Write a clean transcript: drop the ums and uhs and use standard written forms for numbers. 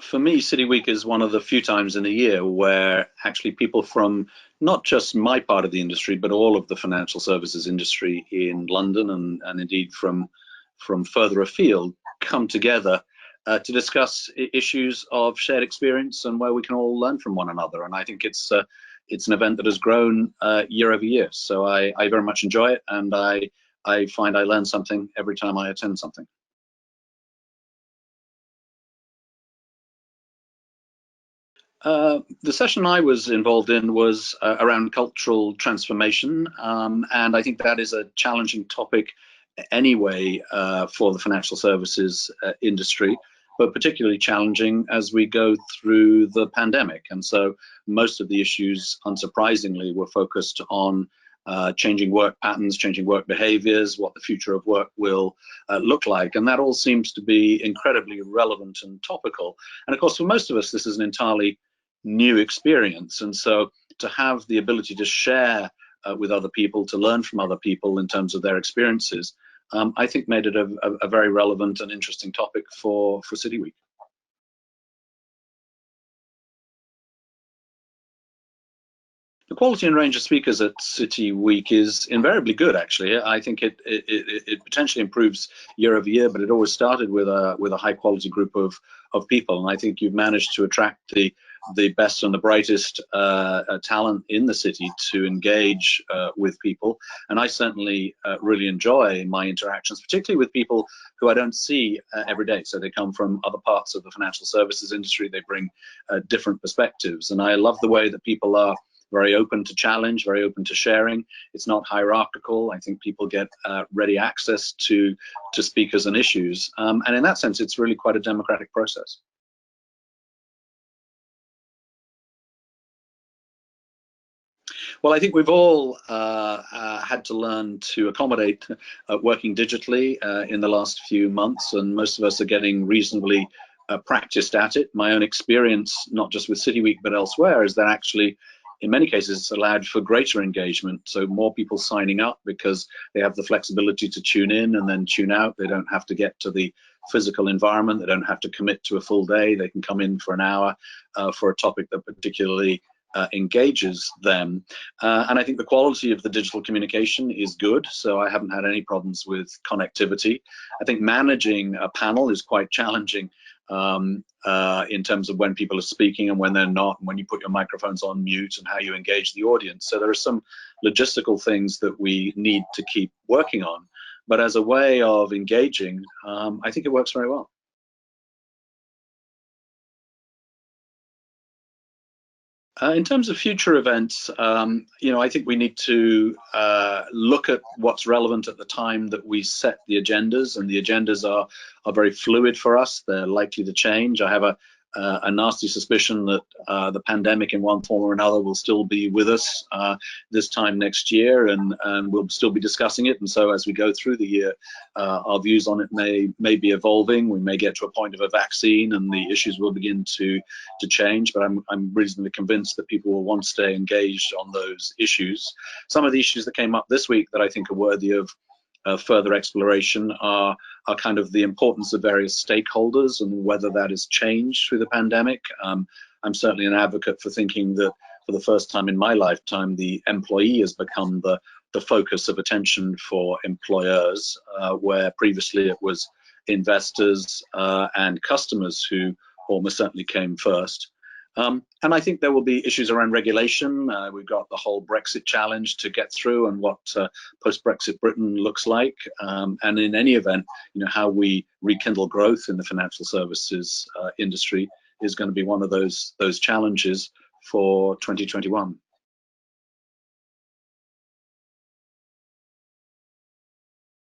For me, City Week is one of the few times in the year where actually people from not just my part of the industry, but all of the financial services industry in London and indeed from further afield come together to discuss issues of shared experience and where we can all learn from one another. And I think it's an event that has grown year over year. So I very much enjoy it, and I find I learn something every time I attend something. The session I was involved in was around cultural transformation, and I think that is a challenging topic anyway for the financial services industry, but particularly challenging as we go through the pandemic. And so most of the issues, unsurprisingly, were focused on changing work patterns, changing work behaviors, what the future of work will look like. And that all seems to be incredibly relevant and topical. And of course, for most of us, this is an entirely new experience. And so to have the ability to share with other people, to learn from other people in terms of their experiences, I think made it a very relevant and interesting topic for City Week. The quality and range of speakers at City Week is invariably good, actually. I think it potentially improves year over year, but it always started with a high quality group of people, and I think you've managed to attract the best and the brightest talent in the city to engage with people. And I certainly really enjoy my interactions, particularly with people who I don't see every day. So they come from other parts of the financial services industry. They bring different perspectives, and I love the way that people are very open to challenge, very open to sharing. It's not hierarchical. I think people get ready access to speakers and issues. And in that sense, it's really quite a democratic process. Well, I think we've all had to learn to accommodate working digitally in the last few months, and most of us are getting reasonably practiced at it. My own experience, not just with City Week but elsewhere, is that actually in many cases it's allowed for greater engagement, so more people signing up because they have the flexibility to tune in and then tune out. They don't have to get to the physical environment, they don't have to commit to a full day, they can come in for an hour for a topic that particularly engages them. And I think the quality of the digital communication is good, so I haven't had any problems with connectivity. I think managing a panel is quite challenging in terms of when people are speaking and when they're not, and when you put your microphones on mute and how you engage the audience. So there are some logistical things that we need to keep working on. But as a way of engaging, I think it works very well. In terms of future events, I think we need to look at what's relevant at the time that we set the agendas, and the agendas are very fluid for us. They're likely to change. I have a nasty suspicion that the pandemic in one form or another will still be with us this time next year, and we'll still be discussing it. And so as we go through the year, our views on it may be evolving. We may get to a point of a vaccine and the issues will begin to change, but I'm reasonably convinced that people will want to stay engaged on those issues. Some of the issues that came up this week that I think are worthy of further exploration are kind of the importance of various stakeholders and whether that has changed through the pandemic. I'm certainly an advocate for thinking that for the first time in my lifetime, the employee has become the focus of attention for employers, where previously it was investors and customers who almost certainly came first. And I think there will be issues around regulation. We've got the whole Brexit challenge to get through and what post-Brexit Britain looks like. And in any event, how we rekindle growth in the financial services industry is going to be one of those challenges for 2021.